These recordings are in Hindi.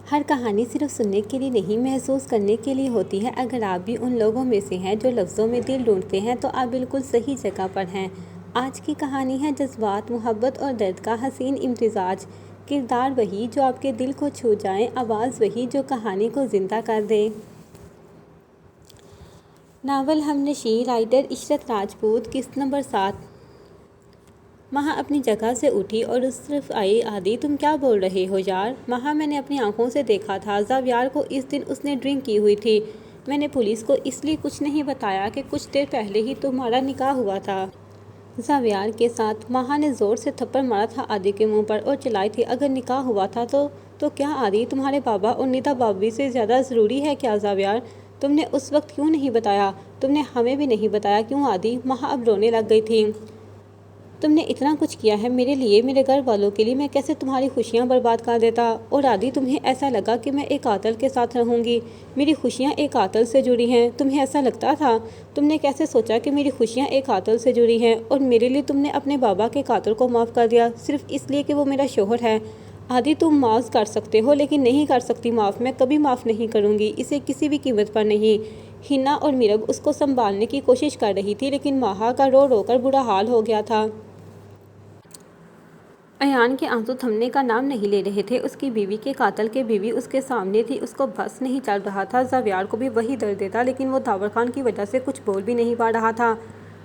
हर कहानी सिर्फ सुनने के लिए नहीं, महसूस करने के लिए होती है। अगर आप भी उन लोगों में से हैं जो लफ्ज़ों में दिल ढूंढते हैं, तो आप बिल्कुल सही जगह पर हैं। आज की कहानी है जज्बात, मोहब्बत और दर्द का हसीन इम्तिजाज। किरदार वही जो आपके दिल को छू जाए, आवाज़ वही जो कहानी को ज़िंदा कर दे। नावल हमनशी, राइटर इशरत राजपूत, किस्त नंबर 7। महा अपनी जगह से उठी और उस तरफ आई। आदि, तुम क्या बोल रहे हो यार? महा, मैंने अपनी आंखों से देखा था, ज़ावियार को इस दिन उसने ड्रिंक की हुई थी। मैंने पुलिस को इसलिए कुछ नहीं बताया कि कुछ देर पहले ही तुम्हारा निकाह हुआ था ज़ावियार के साथ। महा ने ज़ोर से थप्पड़ मारा था आदि के मुंह पर और चिल्लाई थी, अगर निकाह हुआ था तो क्या आदि तुम्हारे बाबा और नीता बाबी से ज़्यादा ज़रूरी है क्या ज़ावियार? तुमने उस वक्त क्यों नहीं बताया? तुमने हमें भी नहीं बताया क्यों आदि? महा अब रोने लग गई थी। तुमने इतना कुछ किया है मेरे लिए, मेरे घर वालों के लिए, मैं कैसे तुम्हारी खुशियाँ बर्बाद कर देता? और आदि, तुम्हें ऐसा लगा कि मैं एक कातिल के साथ रहूँगी? मेरी खुशियाँ एक कातिल से जुड़ी हैं, तुम्हें ऐसा लगता था? तुमने कैसे सोचा कि मेरी खुशियाँ एक कातिल से जुड़ी हैं? और मेरे लिए तुमने अपने बाबा के कातिल को माफ़ कर दिया सिर्फ इसलिए कि वो मेरा शोहर है? आदि, तुम माफ़ कर सकते हो लेकिन नहीं कर सकती माफ़। मैं कभी माफ़ नहीं करूँगी, इसे किसी भी कीमत पर नहीं। हिना और मीरब उसको संभालने की कोशिश कर रही थी, लेकिन महा का रो रो कर बुरा हाल हो गया था। अयान के आंसू थमने का नाम नहीं ले रहे थे। उसकी बीवी के कातल की बीवी उसके सामने थी, उसको बस नहीं चल रहा था। ज़ावियार को भी वही दर्द देता, लेकिन वो दावर खान की वजह से कुछ बोल भी नहीं पा रहा था।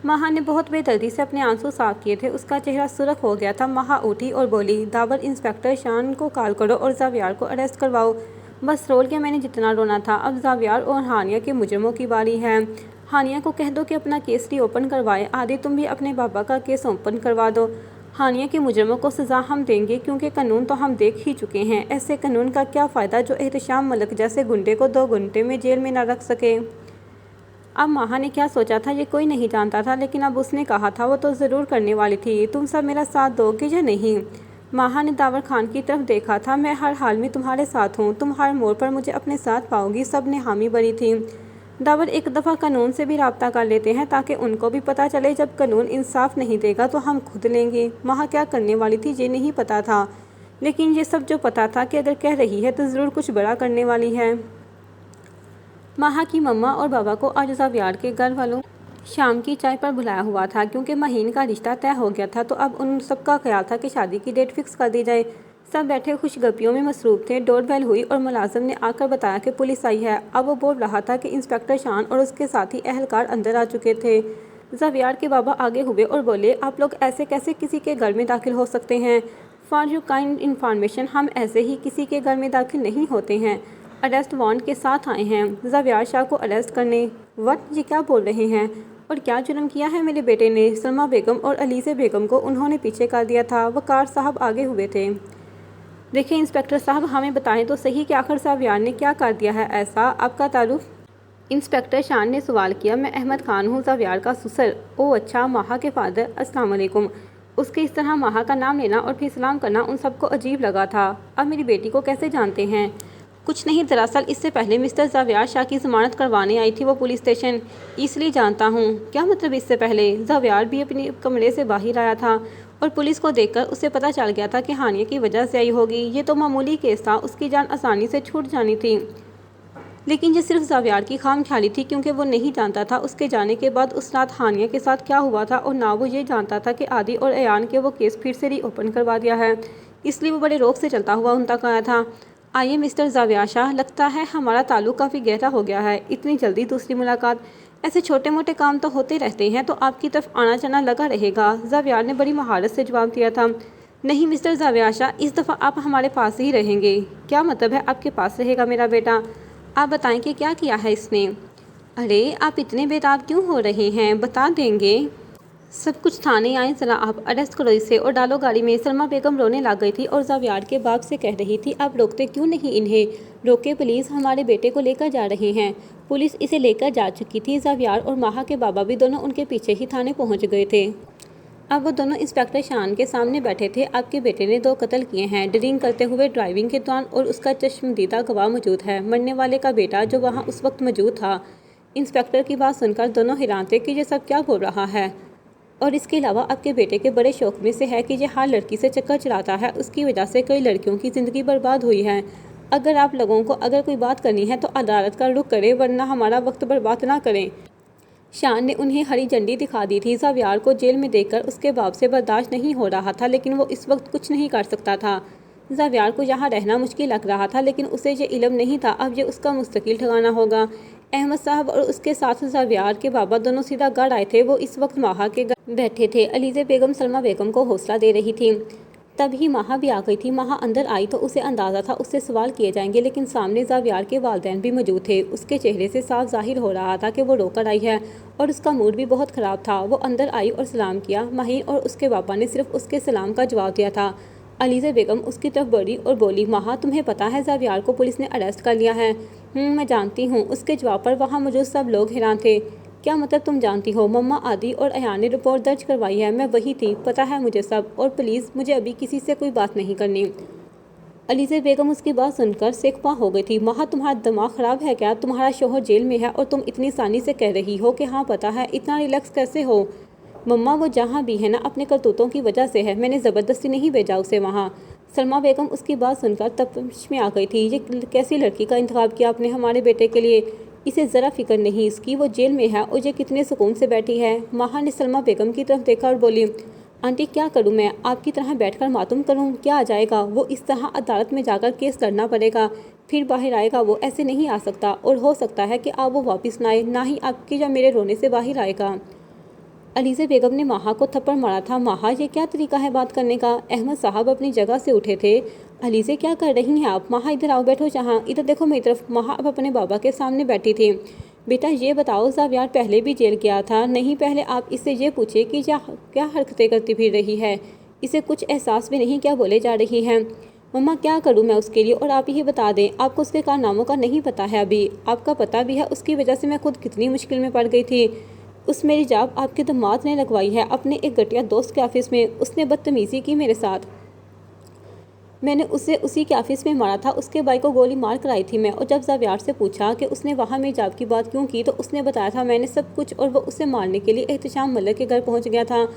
महा ने बहुत बेदर्दी से अपने आंसू साफ किए थे, उसका चेहरा सुर्ख हो गया था। महा उठी और बोली, दावर इंस्पेक्टर शान को कॉल करो और ज़ावियार को अरेस्ट करवाओ। बस रोल के मैंने जितना रोना था। अब ज़ावियार और हानिया के मुजरमों की बारी है। हानिया को कह दो कि अपना केस रीओपन करवाए। आदि, तुम भी अपने बाबा का केस ओपन करवा दो। हानिया के मुजरमों को सज़ा हम देंगे, क्योंकि कानून तो हम देख ही चुके हैं। ऐसे कानून का क्या फ़ायदा जो एहतशाम मलिक जैसे गुंडे को 2 घंटे में जेल में न रख सके। अब महा ने क्या सोचा था ये कोई नहीं जानता था, लेकिन अब उसने कहा था वो तो ज़रूर करने वाली थी। तुम सब मेरा साथ दोगे या नहीं? महा ने दावर खान की तरफ देखा था। मैं हर हाल में तुम्हारे साथ हूँ, तुम हर मोड़ पर मुझे अपने साथ पाओगी। सब ने हामी भरी थी। दावर, एक दफ़ा कानून से भी रब्ता कर लेते हैं ताकि उनको भी पता चले, जब कानून इंसाफ नहीं देगा तो हम खुद लेंगे। महा क्या करने वाली थी ये नहीं पता था, लेकिन ये सब जो पता था कि अगर कह रही है तो ज़रूर कुछ बड़ा करने वाली है। महा की मम्मा और बाबा को आज ज़ावियार के घर वालों शाम की चाय पर बुलाया हुआ था, क्योंकि महीन का रिश्ता तय हो गया था। तो अब उन सबका ख्याल था कि शादी की डेट फिक्स कर दी जाए। सब बैठे खुशगपियों में मसरूफ़ थे। डोरबेल हुई और मुलाजिम ने आकर बताया कि पुलिस आई है। अब वो बोल रहा था कि इंस्पेक्टर शान और उसके साथी अहलकार अंदर आ चुके थे। ज़ावियार के बाबा आगे हुए और बोले, आप लोग ऐसे कैसे किसी के घर में दाखिल हो सकते हैं? फॉर यू काइंड इन्फॉर्मेशन, हम ऐसे ही किसी के घर में दाखिल नहीं होते हैं। अरेस्ट वारंट के साथ आए हैं ज़ावियार शाह को अरेस्ट करने। वट, ये क्या बोल रहे हैं? और क्या जुर्म किया है मेरे बेटे ने? सलमा बेगम और अलीज़े बेगम को उन्होंने पीछे कर दिया था। वकार साहब आगे हुए थे। देखिए इंस्पेक्टर साहब, हमें बताएं तो सही कि आखिर ज़ावियार ने क्या कर दिया है ऐसा? आपका तारुफ? इंस्पेक्टर शान ने सवाल किया। मैं अहमद खान हूँ, ज़ावियार का ससुर। ओह अच्छा, महा के फादर। अस्सलाम वालेकुम। उसके इस तरह महा का नाम लेना और फिर सलाम करना उन सबको अजीब लगा था। अब मेरी बेटी को कैसे जानते हैं? कुछ नहीं, दरअसल इससे पहले मिस्टर ज़ावियार शाह की ज़मानत करवाने आई थी वो पुलिस स्टेशन, इसलिए जानता हूँ। क्या मतलब इससे पहले? ज़ावियार भी अपने कमरे से बाहर आया था और पुलिस को देखकर उसे पता चल गया था कि हानिया की वजह से आई होगी। ये तो मामूली केस था, उसकी जान आसानी से छूट जानी थी। लेकिन ये सिर्फ ज़ावियार की खामख्याली थी, क्योंकि वो नहीं जानता था उसके जाने के बाद उस रात हानिया के साथ क्या हुआ था, और ना वो ये जानता था कि आदि और अयान के वो केस फिर से रीओपन करवा दिया है। इसलिए वो बड़े रोक से चलता हुआ उन तक आया था। आइए मिस्टर ज़ावियार शाह, लगता है हमारा ताल्लुक़ काफ़ी गहरा हो गया है। इतनी जल्दी दूसरी मुलाकात? ऐसे छोटे मोटे काम तो होते रहते हैं, तो आपकी तरफ आना जाना लगा रहेगा। ज़ावियार ने बड़ी महारत से जवाब दिया था। नहीं मिस्टर ज़ावियार शाह, इस दफ़ा आप हमारे पास ही रहेंगे। क्या मतलब है आपके पास रहेगा मेरा बेटा? आप बताएं कि क्या किया है इसने? अरे आप इतने बेताब क्यों हो रहे हैं, बता देंगे। सब कुछ थाने आए, ज़रा आप अरेस्ट करो इसे और डालो गाड़ी में। सलमा बेगम रोने लग गई थी और ज़ावियार के बाप से कह रही थी, आप रोकते क्यों नहीं इन्हें? रोके प्लीज़, हमारे बेटे को लेकर जा रहे हैं। पुलिस इसे लेकर जा चुकी थी। ज़ावियार और महा के बाबा भी दोनों उनके पीछे ही थाने पहुंच गए थे। अब वो दोनों इंस्पेक्टर शान के सामने बैठे थे। आपके बेटे ने 2 कत्ल किए हैं, ड्रिंक करते हुए ड्राइविंग के दौरान, और उसका चश्मदीदा गवाह मौजूद है, मरने वाले का बेटा, जो वहाँ उस वक्त मौजूद था। इंस्पेक्टर की बात सुनकर दोनों हैरान थे कि ये सब क्या बोल रहा है। और इसके अलावा आपके बेटे के बड़े शौक में से है कि ये हर लड़की से चक्कर चलाता है, उसकी वजह से कई लड़कियों की ज़िंदगी बर्बाद हुई है। अगर आप लोगों को अगर कोई बात करनी है तो अदालत का रुख करें, वरना हमारा वक्त बर्बाद ना करें। शान ने उन्हें हरी झंडी दिखा दी थी। ज़ावियार को जेल में देखकर उसके बाप से बर्दाश्त नहीं हो रहा था, लेकिन वो इस वक्त कुछ नहीं कर सकता था। ज़ावियार को यहाँ रहना मुश्किल लग रहा था, लेकिन उसे ये इल्म नहीं था अब ये उसका मुस्तकिल ठिकाना होगा। अहमद साहब और उसके साथ ज़ावियार के बाबा दोनों सीधा गढ़ आए थे। वो इस वक्त माहा के घर बैठे थे। अलीज़े बेगम सलमा बेगम को हौसला दे रही थी। तभी माहा भी आ गई थी। माहा अंदर आई तो उसे अंदाज़ा था उससे सवाल किए जाएंगे, लेकिन सामने ज़ावियार के वालिदैन भी मौजूद थे। उसके चेहरे से साफ जाहिर हो रहा था कि वो रोकर आई है और उसका मूड भी बहुत ख़राब था। वो अंदर आई और सलाम किया। माहीन और उसके पापा ने सिर्फ उसके सलाम का जवाब दिया था। अलीज़े बेगम उसकी तरफ बढ़ी और बोली, माहा तुम्हें पता है ज़ावियार को पुलिस ने अरेस्ट कर लिया है? मैं जानती हूँ। उसके जवाब पर वहाँ मौजूद सब लोग हैरान थे। क्या मतलब तुम जानती हो? मम्मा, आदि और अयान ने रिपोर्ट दर्ज करवाई है। मैं वही थी, पता है मुझे सब। और प्लीज़ मुझे अभी किसी से कोई बात नहीं करनी। अलीज़े बेगम उसकी बात सुनकर सेकपा हो गई थी। माहा, तुम्हारा दिमाग ख़राब है क्या? तुम्हारा शौहर जेल में है और तुम इतनी आसानी से कह रही हो कि हाँ पता है। इतना रिलैक्स कैसे हो? मम्मा, वो जहाँ भी है ना अपने करतूतों की वजह से है। मैंने ज़बरदस्ती नहीं भेजा उसे वहाँ। सलमा बेगम उसकी बात सुनकर तपश में आ गई थी। ये कैसी लड़की का इंतखाब किया आपने हमारे बेटे के लिए? इसे ज़रा फिक्र नहीं इसकी, वो जेल में है और ये कितने सुकून से बैठी है। माहा ने सलमा बेगम की तरफ देखा और बोली, आंटी क्या करूं मैं? आपकी तरह बैठकर मातूम करूं? क्या आ जाएगा? वो इस तरह अदालत में जाकर केस लड़ना पड़ेगा, फिर बाहर आएगा। वो ऐसे नहीं आ सकता और हो सकता है कि आप वो वापस ना आए, ना ही आपके या मेरे रोने से बाहर आएगा। अलीज़े बेगम ने माहा को थप्पड़ मारा था। माहा, ये क्या तरीका है बात करने का? अहमद साहब अपनी जगह से उठे थे। अलीज़े क्या कर रही हैं आप? माहा इधर आओ, बैठो जहाँ। इधर देखो मेरी तरफ। माहा अब अपने बाबा के सामने बैठी थी। बेटा ये बताओ, ज़ावियार पहले भी जेल गया था? नहीं, पहले आप इससे ये पूछे कि क्या हरकतें करती फिर रही है। इसे कुछ एहसास भी नहीं क्या बोले जा रही हैं। मम्मा क्या करूं मैं उसके लिए? और आप ही बता दें, आपको उसके कारनामों का नहीं पता है अभी। आपका पता भी है उसकी वजह से मैं खुद कितनी मुश्किल में पड़ गई थी। उस मेरी जाब आपके दामाद ने लगवाई है अपने एक घटिया दोस्त के ऑफिस में। उसने बदतमीज़ी की मेरे साथ। मैंने उसे उसी के ऑफिस में मारा था। उसके भाई को गोली मार कर आई थी मैं। और जब ज़ावियार से पूछा कि उसने वहाँ मेरी जाब की बात क्यों की, तो उसने बताया था मैंने सब कुछ, और वो उसे मारने के लिए एहतशाम मलिक के घर पहुँच गया था।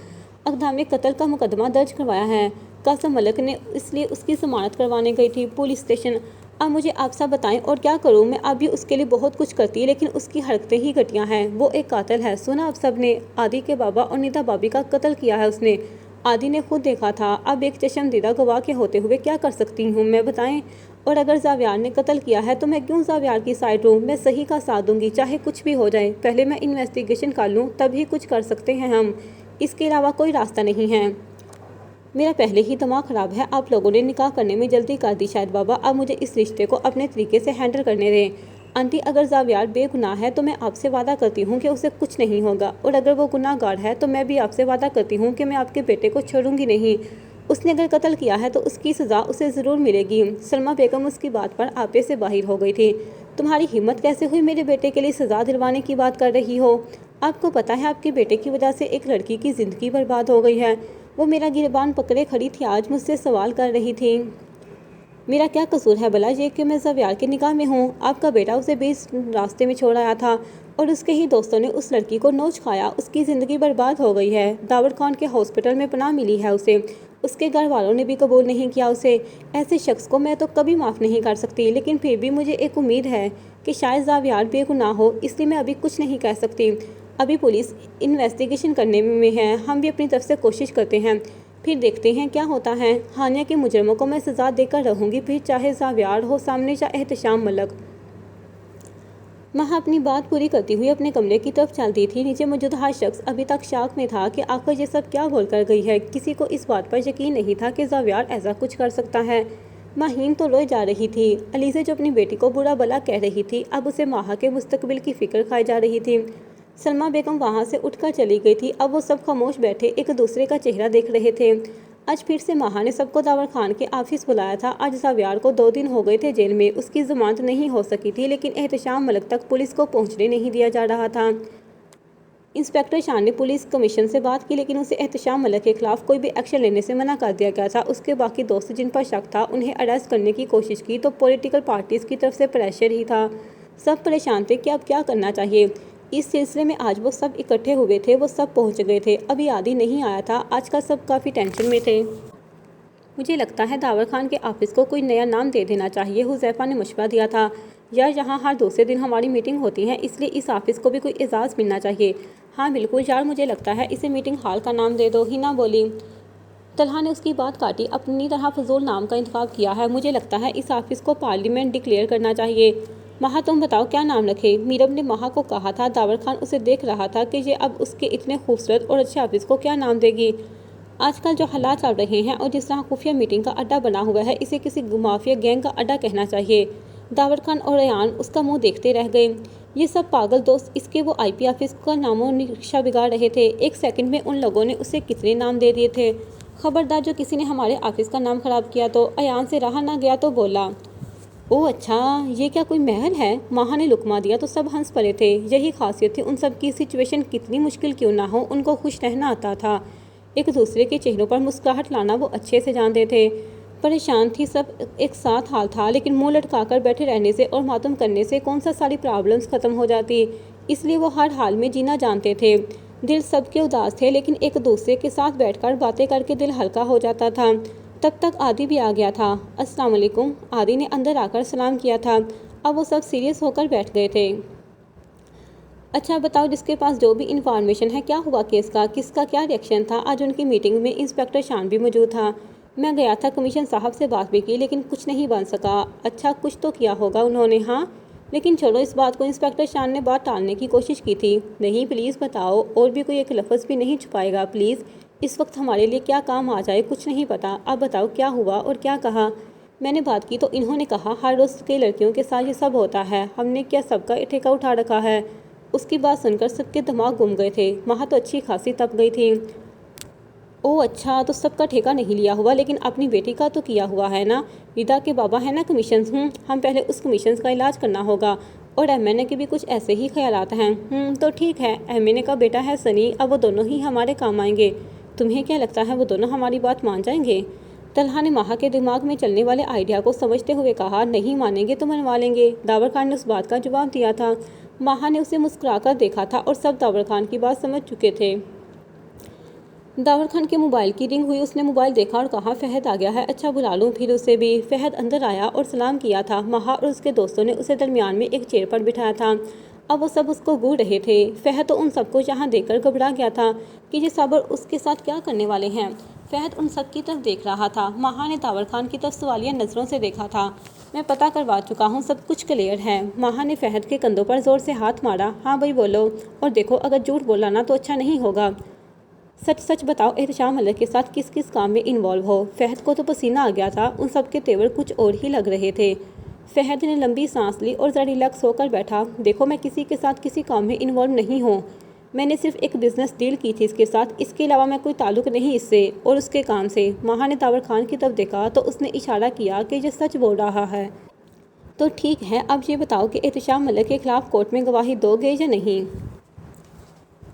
अक़दाम कत्ल का मुकदमा दर्ज करवाया है। कासम मलिक ने इसलिए उसकी ज़मानत करवाने गई थी पुलिस स्टेशन। अब मुझे आप सब बताएं और क्या करूं मैं? अब भी उसके लिए बहुत कुछ करती, लेकिन उसकी हरकतें ही घटिया हैं। वो एक कातिल है। सुना आप सब ने? आदि के बाबा और नीता भाभी का कत्ल किया है उसने। आदि ने खुद देखा था। अब एक चश्मदीदा गवाह के होते हुए क्या कर सकती हूँ मैं, बताएं? और अगर ज़ावियार ने कत्ल किया है तो मैं क्यों ज़ावियार की साइड लूँ? मैं सही का साथ दूंगी, चाहे कुछ भी हो जाए। पहले मैं इन्वेस्टिगेशन कर लूँ, तभी कुछ कर सकते हैं हम। इसके अलावा कोई रास्ता नहीं है। मेरा पहले ही दिमाग ख़राब है। आप लोगों ने निकाह करने में जल्दी कर दी शायद बाबा। अब मुझे इस रिश्ते को अपने तरीके से हैंडल करने दें। आंटी, अगर ज़ावियार बेगुनाह है तो मैं आपसे वादा करती हूँ कि उसे कुछ नहीं होगा, और अगर वो गुनाहगार है तो मैं भी आपसे वादा करती हूँ कि मैं आपके बेटे को छोड़ूंगी नहीं। उसने अगर कत्ल किया है तो उसकी सज़ा उसे ज़रूर मिलेगी। सलमा बेगम उसकी बात पर आपे से बाहर हो गई थी। तुम्हारी हिम्मत कैसे हुई मेरे बेटे के लिए सज़ा दिलवाने की बात कर रही हो? आपको पता है आपके बेटे की वजह से एक लड़की की ज़िंदगी बर्बाद हो गई है। वो मेरा गिरबान पकड़े खड़ी थी, आज मुझसे सवाल कर रही थी। मेरा क्या कसूर है भला ये कि मैं ज़ावियार की निगाह में हूँ? आपका बेटा उसे बीच रास्ते में छोड़ आया था और उसके ही दोस्तों ने उस लड़की को नोच खाया। उसकी ज़िंदगी बर्बाद हो गई है। दावड़ खान के हॉस्पिटल में पनाह मिली है उसे। उसके घर वालों ने भी कबूल नहीं किया उसे। ऐसे शख्स को मैं तो कभी माफ़ नहीं कर सकती, लेकिन फिर भी मुझे एक उम्मीद है कि शायद ज़ावियार बेगुनाह हो, इसलिए मैं अभी कुछ नहीं कह सकती। अभी पुलिस इन्वेस्टिगेशन करने में है। हम भी अपनी तरफ से कोशिश करते हैं, फिर देखते हैं क्या होता है। हानिया के मुजरमों को मैं सज़ा देकर रहूँगी, फिर चाहे ज़ावियार हो सामने या एहतशाम मलिक। माहा अपनी बात पूरी करती हुई अपने कमरे की तरफ चलती थी। नीचे मौजूद हर शख्स अभी तक शॉक में था कि आखिर ये सब क्या बोल कर गई है। किसी को इस बात पर यकीन नहीं था कि ज़ावियार ऐसा कुछ कर सकता है। माहीन तो रोई जा रही थी। अलीज़े जो अपनी बेटी को बुरा भला कह रही थी, अब उसे माहा के मुस्तकबिल की फ़िक्र खाई जा रही थी। सलमा बेगम वहाँ से उठकर चली गई थी। अब वो सब खामोश बैठे एक दूसरे का चेहरा देख रहे थे। आज फिर से माहा ने सबको दावर खान के ऑफिस बुलाया था। आज ज़ावियार को 2 दिन हो गए थे जेल में। उसकी ज़मानत नहीं हो सकी थी, लेकिन एहतशाम मलिक तक पुलिस को पहुँचने नहीं दिया जा रहा था। इंस्पेक्टर शान ने पुलिस कमीशन से बात की, लेकिन उसे एहतशाम मलिक के खिलाफ कोई भी एक्शन लेने से मना कर दिया गया था। उसके बाकी दोस्त जिन पर शक था उन्हें अरेस्ट करने की कोशिश की तो पॉलिटिकल पार्टीज़ की तरफ से प्रेशर ही था। सब परेशान थे कि अब क्या करना चाहिए। इस सिलसिले में आज वो सब इकट्ठे हुए थे। वो सब पहुंच गए थे। अभी आदि नहीं आया था। आजकल सब काफ़ी टेंशन में थे। मुझे लगता है दावर खान के ऑफिस को कोई नया नाम दे देना चाहिए, हुज़ैफ़ा ने मशवरा दिया था। यार यहाँ हर दूसरे दिन हमारी मीटिंग होती है, इसलिए इस ऑफिस को भी कोई एजाज़ मिलना चाहिए। हाँ बिल्कुल यार, मुझे लगता है इसे मीटिंग हॉल का नाम दे दो, हिना बोली। तलहा ने उसकी बात काटी। अपनी तरह फजूल नाम का इंतखाब किया है। मुझे लगता है इस ऑफिस को पार्लियामेंट डिक्लेयर करना चाहिए। महा तुम बताओ क्या नाम रखे। मीरब ने महा को कहा था। दावर खान उसे देख रहा था कि ये अब उसके इतने खूबसूरत और अच्छे ऑफिस को क्या नाम देगी। आजकल जो हालात चल रहे हैं और जिस तरह खुफिया मीटिंग का अड्डा बना हुआ है, इसे किसी माफिया गैंग का अड्डा कहना चाहिए। दावर खान और रेयान उसका मुंह देखते रह गए। ये सब पागल दोस्त इसके वो आईपी ऑफिस का नामो निशा बिगाड़ रहे थे। एक सेकंड में उन लोगों ने उसे कितने नाम दे दिए थे। खबरदार, जो किसी ने हमारे ऑफिस का नाम खराब किया तो। अयान से रहा ना गया तो बोला, ओह अच्छा, ये क्या कोई महल है। माहा ने लुकमा दिया तो सब हंस पड़े थे। यही खासियत थी उन सब की। सिचुएशन कितनी मुश्किल क्यों ना हो, उनको खुश रहना आता था। एक दूसरे के चेहरों पर मुस्कुराहट लाना वो अच्छे से जानते थे। परेशान थी सब, एक साथ हाल था, लेकिन मुंह लटकाकर बैठे रहने से और मातम करने से कौन सा सारी प्रॉब्लम्स ख़त्म हो जाती। इसलिए वो हर हाल में जीना जानते थे। दिल सबके उदास थे, लेकिन एक दूसरे के साथ बैठकर बातें करके दिल हल्का हो जाता था। तब तक आदि भी आ गया था। अस्सलाम वालेकुम। आदि ने अंदर आकर सलाम किया था। अब वो सब सीरियस होकर बैठ गए थे। अच्छा बताओ, जिसके पास जो भी इंफॉर्मेशन है, क्या हुआ केस का, किसका क्या रिएक्शन था। आज उनकी मीटिंग में इंस्पेक्टर शान भी मौजूद था। मैं गया था, कमीशन साहब से बात भी की, लेकिन कुछ नहीं बन सका। अच्छा, कुछ तो किया होगा उन्होंने। हाँ, लेकिन छोड़ो इस बात को। इंस्पेक्टर शान ने बात टालने की कोशिश की थी। नहीं प्लीज़ बताओ, और भी कोई एक लफ्ज़ भी नहीं छुपाएगा प्लीज़। इस वक्त हमारे लिए क्या काम आ जाए कुछ नहीं पता। अब बताओ क्या हुआ और क्या कहा। मैंने बात की तो इन्होंने कहा हर रोज़ के लड़कियों के साथ ये सब होता है। हमने क्या सबका ठेका उठा रखा है। उसकी बात सुनकर सबके दिमाग घूम गए थे। महा तो अच्छी खासी तप गई थी। ओह अच्छा, तो सबका ठेका नहीं लिया हुआ, लेकिन अपनी बेटी का तो किया हुआ है ना। रिदा के बाबा है ना कमीशन। हम पहले उस कमीशन का इलाज करना होगा। और एमएनए के भी कुछ ऐसे ही ख्यालात हैं। तो ठीक है, एमएनए का बेटा है सनी, अब वो दोनों ही हमारे काम आएंगे। तुम्हें क्या लगता है वो दोनों हमारी बात मान जाएंगे। तलहा ने महा के दिमाग में चलने वाले आइडिया को समझते हुए कहा, नहीं मानेंगे तो मनवा लेंगे। दावर खान ने उस बात का जवाब दिया था। महा ने उसे मुस्कुराकर देखा था और सब दावर खान की बात समझ चुके थे। दावर खान के मोबाइल की रिंग हुई। उसने मोबाइल देखा और कहा, फहद आ गया है। अच्छा बुला लूँ फिर उसे भी। फहद अंदर आया और सलाम किया था। महा और उसके दोस्तों ने उसे दरमियान में एक चेयर पर बिठाया था। अब वो सब उसको घूर रहे थे। फहद तो उन सबको यहाँ देखकर घबरा गया था कि ये सब उसके साथ क्या करने वाले हैं। फहद उन सब की तरफ देख रहा था। महा ने दावर खान की तरफ सवालिया नज़रों से देखा था। मैं पता करवा चुका हूँ, सब कुछ क्लियर है। महा ने फहद के कंधों पर जोर से हाथ मारा। हाँ भाई बोलो, और देखो अगर झूठ बोला ना तो अच्छा नहीं होगा। सच सच बताओ, एहतशाम मलिक के साथ किस किस काम में इन्वॉल्व हो। फहद को तो पसीना आ गया था। उन सब के तेवर कुछ और ही लग रहे थे। फहद ने लंबी सांस ली और ज़रा रिलैक्स होकर बैठा। देखो, मैं किसी के साथ किसी काम में इन्वॉल्व नहीं हूँ। मैंने सिर्फ एक बिज़नेस डील की थी इसके साथ, इसके अलावा मैं कोई ताल्लुक़ नहीं इससे और उसके काम से। महा ने दावर खान की तरफ देखा तो उसने इशारा किया कि ये सच बोल रहा है। तो ठीक है, अब ये बताओ कि एहतशाम मलिक के खिलाफ कोर्ट में गवाही दोगे या नहीं।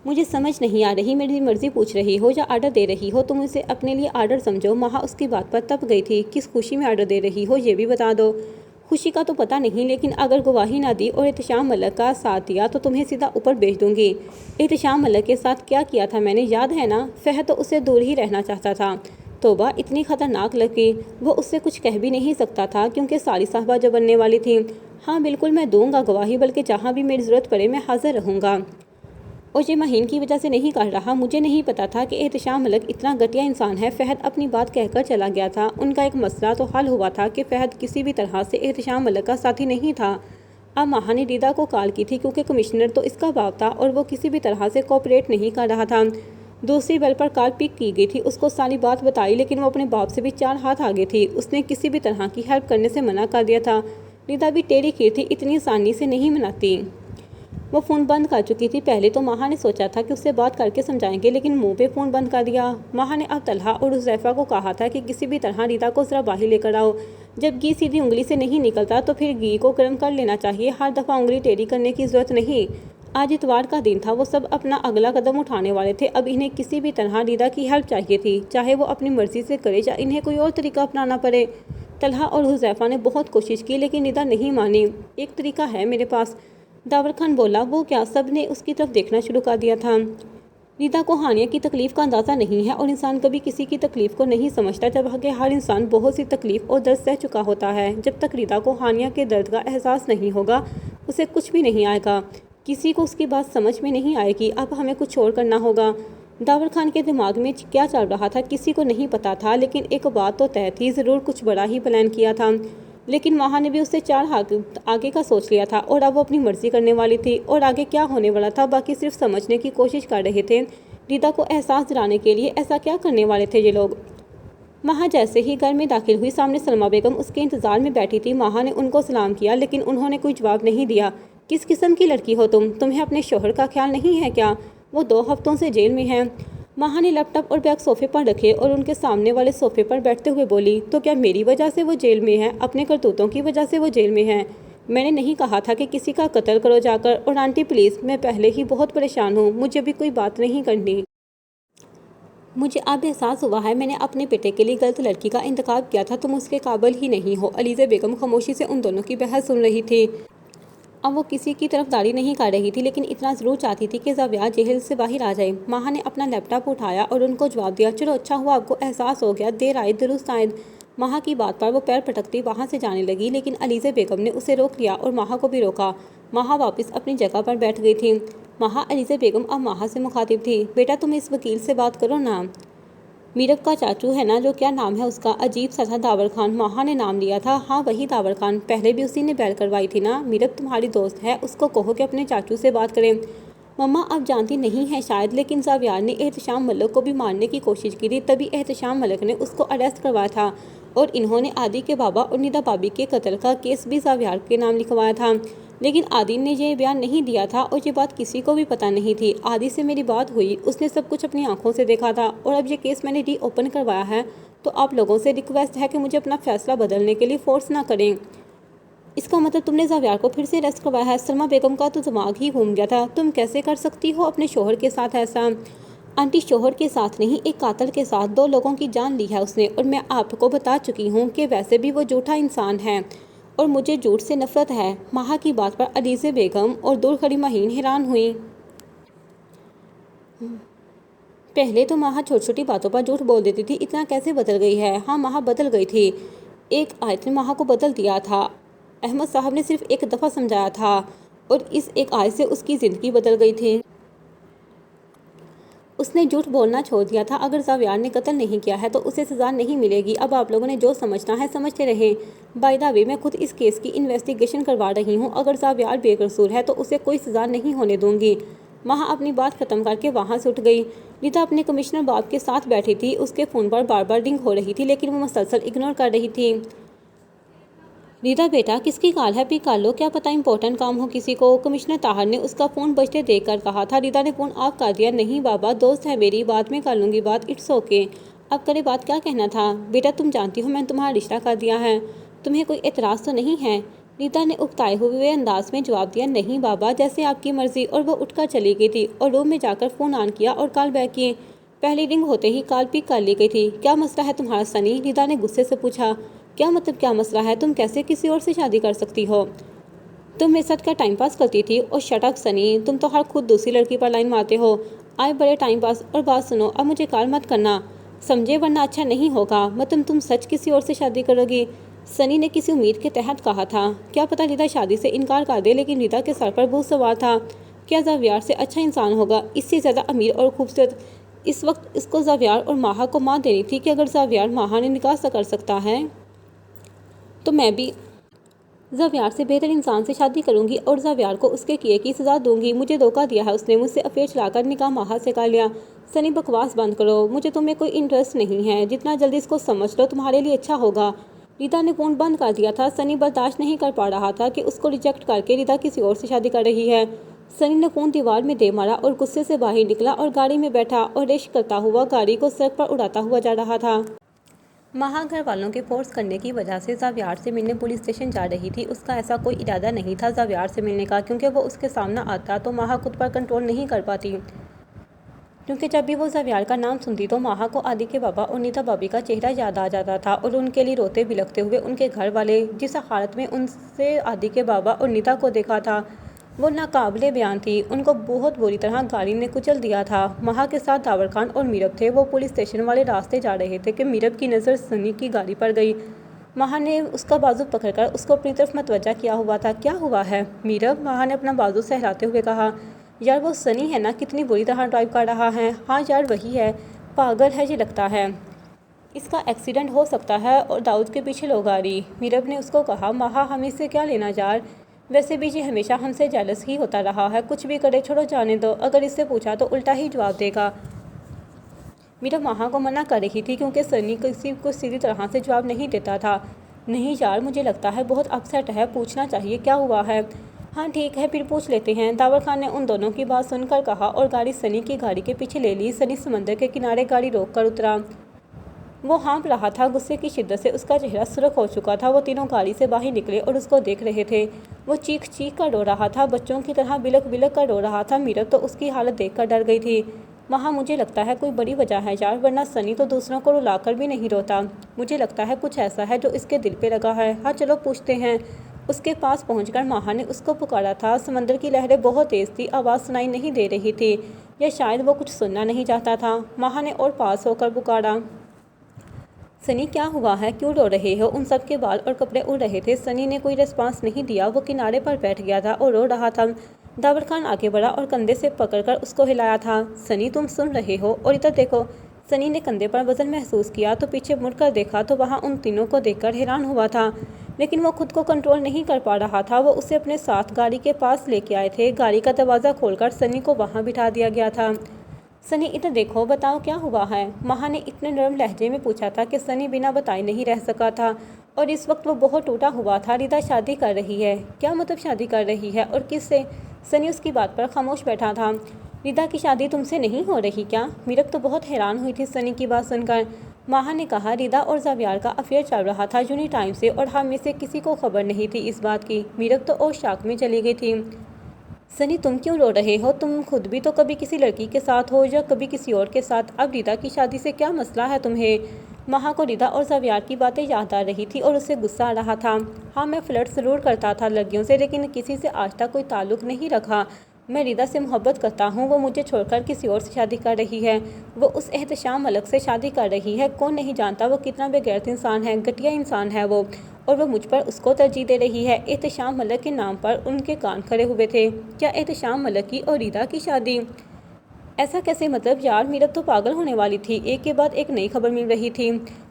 मुझे समझ नहीं आ रही, मेरी मर्जी पूछ रही हो या आर्डर दे रही हो। तुम इसे अपने लिए आर्डर समझो। महा उसकी बात पर तप गई थी। किस खुशी में आर्डर दे रही हो ये भी बता दो। खुशी का तो पता नहीं, लेकिन अगर गवाही ना दी और एहतशाम मलिक का साथ दिया तो तुम्हें सीधा ऊपर भेज दूंगी। एहतशाम मलिक के साथ क्या किया था मैंने, याद है ना। फहद तो उससे दूर ही रहना चाहता था। तोबा, इतनी खतरनाक लड़की। वो उससे कुछ कह भी नहीं सकता था क्योंकि सारी साहबा जो बनने वाली थी। हाँ बिल्कुल, मैं दूंगा गवाही, बल्कि जहाँ भी मेरी ज़रूरत पड़े मैं हाजिर रहूँगा। और ये महीन की वजह से नहीं कर रहा। मुझे नहीं पता था कि एहतशाम मलिक इतना घटिया इंसान है। फहद अपनी बात कहकर चला गया था। उनका एक मसला तो हल हुआ था कि फ़हद किसी भी तरह से एहतशाम मलिक का साथी नहीं था। अब महा ने रिदा को कॉल की थी क्योंकि कमिश्नर तो इसका बाप था और वो किसी भी तरह से कोऑपरेट नहीं कर रहा था। दूसरी बेल पर कॉल पिक की गई थी। उसको सारी बात बताई, लेकिन वो अपने बाप से भी 4 हाथ आगे थी। उसने किसी भी तरह की हेल्प करने से मना कर दिया था। रिदा भी टेढ़ी खीर थी, इतनी आसानी से नहीं मनाती। वो फ़ोन बंद कर चुकी थी। पहले तो महा ने सोचा था कि उससे बात करके समझाएंगे, लेकिन मुंह पे फ़ोन बंद कर दिया। महा ने अब तलहा और हुज़ैफ़ा को कहा था कि किसी भी तरह रिदा को ज़रा बाहर लेकर आओ। जब घी सीधी उंगली से नहीं निकलता तो फिर घी को गर्म कर लेना चाहिए। हर दफ़ा उंगली टेढ़ी करने की ज़रूरत नहीं। आज इतवार का दिन था। वो सब अपना अगला कदम उठाने वाले थे। अब इन्हें किसी भी तरह रिदा की हेल्प चाहिए थी, चाहे वो अपनी मर्ज़ी से करे या इन्हें कोई और तरीका अपनाना पड़े। तलहा और हुज़ैफ़ा ने बहुत कोशिश की, लेकिन रिदा नहीं मानी। एक तरीका है मेरे पास, दावर खान बोला। वो क्या। सब ने उसकी तरफ देखना शुरू कर दिया था। रीता को हानिया की तकलीफ़ का अंदाज़ा नहीं है और इंसान कभी किसी की तकलीफ़ को नहीं समझता जब आगे हर इंसान बहुत सी तकलीफ़ और दर्द सह चुका होता है। जब तक रीता को हानिया के दर्द का एहसास नहीं होगा उसे कुछ भी नहीं आएगा। किसी को उसकी बात समझ में नहीं आएगी। अब हमें कुछ और करना होगा। दावर खान के दिमाग में क्या चल रहा था किसी को नहीं पता था, लेकिन एक बात तो तय थी, ज़रूर कुछ बड़ा ही प्लान किया था। लेकिन वहाँ ने भी उससे 4 हाथ आगे का सोच लिया था और अब वो अपनी मर्जी करने वाली थी और आगे क्या होने वाला था बाकी सिर्फ समझने की कोशिश कर रहे थे। रीता को एहसास दिलाने के लिए ऐसा क्या करने वाले थे ये लोग। माहा जैसे ही घर में दाखिल हुई सामने सलमा बेगम उसके इंतज़ार में बैठी थी। माहा ने उनको सलाम किया लेकिन उन्होंने कोई जवाब नहीं दिया। किस किस्म की लड़की हो तुम? तुम्हें अपने शोहर का ख्याल नहीं है क्या? वो 2 हफ्तों से जेल में हैं। माहा ने लैपटॉप और बैग सोफे पर रखे और उनके सामने वाले सोफे पर बैठते हुए बोली, तो क्या मेरी वजह से वो जेल में है? अपने करतूतों की वजह से वो जेल में है? मैंने नहीं कहा था कि किसी का कत्ल करो जाकर। और आंटी प्लीज़, मैं पहले ही बहुत परेशान हूँ, मुझे भी कोई बात नहीं करनी। मुझे अब एहसास हुआ है मैंने अपने बेटे के लिए गलत लड़की का इंतखाब किया था। तुम उसके काबिल ही नहीं हो। अलीज़ा बेगम खामोशी से उन दोनों की बहस सुन रही थी। अब वो किसी की तरफदारी नहीं कर रही थी, लेकिन इतना ज़रूर चाहती थी कि ज़ाविया जेल से बाहर आ जाए। माहा ने अपना लैपटॉप उठाया और उनको जवाब दिया, चलो अच्छा हुआ आपको एहसास हो गया, देर आए दुरुस्त आए। माहा की बात पर वो पैर पटकती वहाँ से जाने लगी, लेकिन अलीज़ा बेगम ने उसे रोक लिया और माहा को भी रोका। माहा वापस अपनी जगह पर बैठ गई थी। माहा अलीज़ा बेगम अब माहा से मुखातिब थी, बेटा तुम इस वकील से बात करो ना। मीरब का चाचू है ना, जो क्या नाम है उसका, अजीब सा था, दावर खान। माहा ने नाम लिया था। हाँ वही दावर खान, पहले भी उसी ने बैल करवाई थी ना। मीरब तुम्हारी दोस्त है, उसको कहो कि अपने चाचू से बात करें। मम्मा आप जानती नहीं है शायद, लेकिन ज़ावियार ने एहतशाम मलिक को भी मारने की कोशिश की थी, तभी एहतशाम मलिक ने उसको अरेस्ट करवाया था और इन्होंने आदि के बाबा और निदा भाभी के कत्ल का केस भी ज़ावियार के नाम लिखवाया था। लेकिन आदि ने ये बयान नहीं दिया था और ये बात किसी को भी पता नहीं थी। आदि से मेरी बात हुई, उसने सब कुछ अपनी आंखों से देखा था और अब ये केस मैंने रीओपन करवाया है, तो आप लोगों से रिक्वेस्ट है कि मुझे अपना फैसला बदलने के लिए फोर्स ना करें। इसका मतलब तुमने ज़ावियार को फिर से अरेस्ट करवाया है? सलमा बेगम का तो दिमाग ही घूम गया था। तुम कैसे कर सकती हो अपने शोहर के साथ ऐसा? आंटी शोहर के साथ नहीं, एक कातल के साथ 2 लोगों की जान ली है उसने, और मैं आपको बता चुकी हूँ कि वैसे भी वो झूठा इंसान है और मुझे झूठ से नफरत है। माहा की बात पर अलीज़ा बेगम और दूर खड़ी माहीन हैरान हुई। पहले तो माहा छोटी छोटी बातों पर झूठ बोल देती थी, इतना कैसे बदल गई है? हाँ माहा बदल गई थी। एक आयत ने माहा को बदल दिया था। अहमद साहब ने सिर्फ एक दफ़ा समझाया था और इस एक आयत से उसकी ज़िंदगी बदल गई थी। उसने झूठ बोलना छोड़ दिया था। अगर ज़ावियार ने कत्ल नहीं किया है तो उसे सज़ा नहीं मिलेगी। अब आप लोगों ने जो समझना है समझते रहे। बाय द वे, मैं खुद इस केस की इन्वेस्टिगेशन करवा रही हूँ। अगर ज़ावियार बेकसूर है तो उसे कोई सज़ा नहीं होने दूंगी। माहा अपनी बात ख़त्म करके वहाँ से उठ गई। रीता अपने कमिश्नर बाब के साथ बैठी थी। उसके फ़ोन पर बार बार रिंग हो रही थी, लेकिन वो मुसलसल इग्नोर कर रही थी। रीता बेटा किसकी कॉल है, पिक कर लो, क्या पता इंपॉर्टेंट काम हो किसी को। कमिश्नर ताहर ने उसका फ़ोन बजते देखकर कहा था। रीता ने फ़ोन ऑफ कर दिया। नहीं बाबा, दोस्त है मेरी, बाद में कर लूँगी बात, इट्स ओके। अब करे बात, क्या कहना था? बेटा तुम जानती हो मैंने तुम्हारा रिश्ता कर दिया है, तुम्हें कोई एतराज़ तो नहीं है? रीता ने उकताए हुए अंदाज में जवाब दिया। नहीं बाबा, जैसे आपकी मर्ज़ी। और वो उठकर चली गई थी और रूम में जाकर फ़ोन ऑन किया और कॉल बैक किए। पहली रिंग होते ही कॉल पिक कर ली गई थी। क्या मसला है तुम्हारा सनी? रीता ने गुस्से से पूछा। क्या मतलब क्या मसला है? तुम कैसे किसी और से शादी कर सकती हो? तुम मेरे साथ क्या टाइम पास करती थी? और शट अप सनी, तुम तो हर खुद दूसरी लड़की पर लाइन मारते हो। आए बड़े टाइम पास। और बात सुनो, अब मुझे कॉल मत करना समझे, वरना अच्छा नहीं होगा। मतलब तुम सच किसी और से शादी करोगी? सनी ने किसी उम्मीद के तहत कहा था। क्या पता रीता शादी से इनकार कर दे, लेकिन रीता के सर पर बहुत सवार था। क्या ज़ावियार से अच्छा इंसान होगा, इससे ज़्यादा अमीर और खूबसूरत? इस वक्त इसको ज़ावियार और माहा को मार देनी थी कि अगर ज़ावियार माहा ने निकाह से कर सकता है तो मैं भी ज़ावियार से बेहतर इंसान से शादी करूंगी और ज़ावियार को उसके किए की सज़ा दूंगी। मुझे धोखा दिया है उसने, मुझसे अफेयर चलाकर निकाह माहा से कर लिया। सनी बकवास बंद करो, मुझे तुम्हें कोई इंटरेस्ट नहीं है। जितना जल्दी इसको समझ लो तुम्हारे लिए अच्छा होगा। रीता ने फ़ोन बंद कर दिया था। सनी बर्दाश्त नहीं कर पा रहा था कि उसको रिजेक्ट करके रीता किसी और से शादी कर रही है। सनी ने फ़ोन दीवार में दे मारा और गुस्से से बाहर निकला और गाड़ी में बैठा और रेश करता हुआ गाड़ी को सड़क पर उड़ाता हुआ जा रहा था। माहा घर वालों के फोर्स करने की वजह से ज़ावियार से मिलने पुलिस स्टेशन जा रही थी। उसका ऐसा कोई इरादा नहीं था ज़ावियार से मिलने का, क्योंकि वो उसके सामने आता तो माहा खुद पर कंट्रोल नहीं कर पाती। क्योंकि जब भी वो ज़ावियार का नाम सुनती तो माहा को आदि के बाबा और नीता भाभी का चेहरा याद आ जाता था और उनके लिए रोते बिलखते हुए उनके घर वाले जिस हालत में उनसे आदि के बाबा और नीता को देखा था वो नाकाबिले बयान थी। उनको बहुत बुरी तरह गाड़ी ने कुचल दिया था। महा के साथ दावर खान और मीरब थे। वो पुलिस स्टेशन वाले रास्ते जा रहे थे कि मीरब की नज़र सनी की गाड़ी पर गई। महा ने उसका बाजू पकड़कर उसको अपनी तरफ मतवज्जा किया हुआ था। क्या हुआ है मीरब? महा ने अपना बाजू सहलाते हुए कहा। यार वो सनी है ना, कितनी बुरी तरह ड्राइव कर रहा है। हाँ यार वही है, पागल है ये लगता है, इसका एक्सीडेंट हो सकता है और दाऊद के पीछे लोग आ रही। मीरब ने उसको कहा। महा हमें इससे क्या लेना यार, वैसे भी ये हमेशा हमसे जेलस ही होता रहा है। कुछ भी करे छोड़ो जाने दो, अगर इससे पूछा तो उल्टा ही जवाब देगा। मीरब महा को मना कर रही थी क्योंकि सनी किसी को सीधी तरह से जवाब नहीं देता था। नहीं यार मुझे लगता है बहुत अपसेट है, पूछना चाहिए क्या हुआ है। हाँ ठीक है फिर पूछ लेते हैं, दावर खान ने उन दोनों की बात सुनकर कहा और गाड़ी सनी की गाड़ी के पीछे ले ली। सनी समंदर के किनारे गाड़ी रोक कर उतरा। वो हाँफ रहा था, गुस्से की शिद्दत से उसका चेहरा सुर्ख हो चुका था। वो तीनों गाड़ी से बाहर निकले और उसको देख रहे थे। वो चीख चीख कर रो रहा था, बच्चों की तरह बिलक बिलक कर रो रहा था। मीरब तो उसकी हालत देखकर डर गई थी। वहाँ मुझे लगता है कोई बड़ी वजह है यार, वरना सनी तो दूसरों को रुलाकर भी नहीं रोता। मुझे लगता है कुछ ऐसा है जो इसके दिल पे लगा है। हाँ चलो पूछते हैं। उसके पास पहुंचकर महा ने उसको पुकारा था। समंदर की लहरें बहुत तेज़ थी, आवाज़ सुनाई नहीं दे रही थी, या शायद वो कुछ सुनना नहीं चाहता था। महा ने और पास होकर पुकारा। सनी क्या हुआ है, क्यों रो रहे हो? उन सब के बाल और कपड़े उड़ रहे थे। सनी ने कोई रिस्पांस नहीं दिया। वो किनारे पर बैठ गया था और रो रहा था। दावर खान आगे बढ़ा और कंधे से पकड़कर उसको हिलाया था। सनी तुम सुन रहे हो? और इधर देखो। सनी ने कंधे पर वजन महसूस किया तो पीछे मुड़कर देखा तो वहाँ उन तीनों को देखकर हैरान हुआ था, लेकिन वो खुद को कंट्रोल नहीं कर पा रहा था। वो उसे अपने साथ गाड़ी के पास लेके आए थे। गाड़ी का दरवाज़ा खोलकर सनी को वहाँ बिठा दिया गया था। सनी इधर देखो, बताओ क्या हुआ है? महा ने इतने नरम लहजे में पूछा था कि सनी बिना बताए नहीं रह सका था। और इस वक्त वो बहुत टूटा हुआ था। रिदा शादी कर रही है। क्या मतलब शादी कर रही है, और किससे? सनी उसकी बात पर खामोश बैठा था। रिदा की शादी तुमसे नहीं हो रही क्या? मीरब तो बहुत हैरान हुई थी सनी की बात सुनकर। महा ने कहा रिदा और ज़ावियार का अफेयर चल रहा था यूनी टाइम से, और हम में से किसी को खबर नहीं थी इस बात की। मीरब तो और शाक में चली गई थी। सनी तुम क्यों रो रहे हो? तुम खुद भी तो कभी किसी लड़की के साथ हो या कभी किसी और के साथ। अब रिदा की शादी से क्या मसला है तुम्हें? महा को रिदा और ज़ावियार की बातें याद आ रही थी और उसे गुस्सा आ रहा था। हाँ मैं फ्लर्ट ज़रूर करता था लड़कियों से, लेकिन किसी से आज तक कोई ताल्लुक़ नहीं रखा। मैं रिदा से मोहब्बत करता हूँ। वो मुझे छोड़कर किसी और से शादी कर रही है। वो उस एहतशाम मलक से शादी कर रही है। कौन नहीं जानता वो कितना बेगैरत इंसान है, घटिया इंसान है वो, और वो मुझ पर उसको तरजीह दे रही है। एहतशाम मलक के नाम पर उनके कान खड़े हुए थे। क्या एहतशाम मलक की और रिदा की शादी? ऐसा कैसे? मतलब यार मीरब तो पागल होने वाली थी। एक के बाद एक नई खबर मिल रही थी।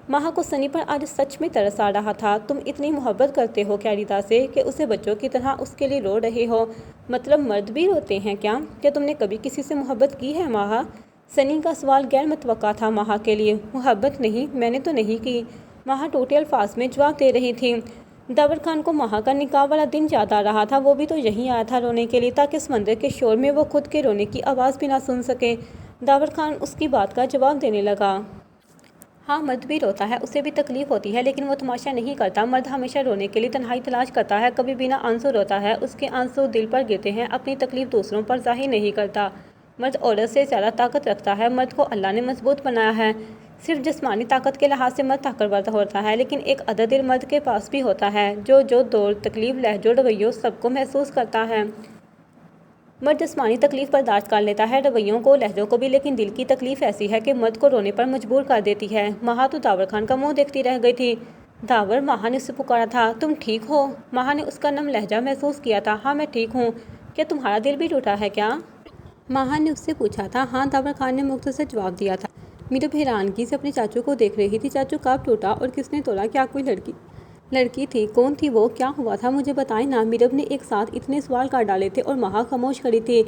महा को सनी पर आज सच में तरस आ रहा था। तुम इतनी मोहब्बत करते हो क्या रिदा से कि उसे बच्चों की तरह उसके लिए रो रहे हो? मतलब मर्द भी रोते हैं क्या? क्या तुमने कभी किसी से मोहब्बत की है महा? सनी का सवाल गैर मुतवक्का था महा के लिए। मोहब्बत नहीं, मैंने तो नहीं की। महा टूटे अल्फाज में जवाब दे रही थी। दावर खान को महा का निकाह वाला दिन याद आ रहा था। वो भी तो यहीं आया था रोने के लिए, ताकि समंदर के शोर में वो खुद के रोने की आवाज़ भी ना सुन सके। दावर खान उसकी बात का जवाब देने लगा। हाँ मर्द भी रोता है, उसे भी तकलीफ़ होती है, लेकिन वो तमाशा नहीं करता। मर्द हमेशा रोने के लिए तन्हाई तलाश करता है, कभी बिना आंसू रोता है। उसके आंसू दिल पर गिरते हैं, अपनी तकलीफ़ दूसरों पर जाहिर नहीं करता। मर्द औरत से ज़्यादा ताकत रखता है। मर्द को अल्लाह ने मजबूत बनाया है। सिर्फ जिस्मानी ताकत के लिहाज से मर्द ताकतवर होता है, लेकिन एक अदद दिल मर्द के पास भी होता है, जो दौर, तकलीफ़, लहजों, रवैयों सबको महसूस करता है। मर्द जिस्मानी तकलीफ़ बर्दाश्त कर लेता है, रवैयों को, लहजों को भी, लेकिन दिल की तकलीफ़ ऐसी है कि मर्द को रोने पर मजबूर कर देती है। महा तो दावर खान का मुंह देखती रह गई थी। दावर, महा ने उससे पुकारा था। तुम ठीक हो? महा ने उसका नम लहजा महसूस किया था। हाँ मैं ठीक हूँ। क्या तुम्हारा दिल भी टूटा है क्या? महा ने उससे पूछा था। हाँ, दावर खान ने मुख्तसर जवाब दिया था। मीरब हैरानगी से अपने चाचू को देख रही थी। चाचू कब टूटा और किसने तोड़ा? क्या कोई लड़की थी? कौन थी वो? क्या हुआ था? मुझे बताएं ना। मीरब ने एक साथ इतने सवाल कर डाले थे और महा खामोश खड़ी थी।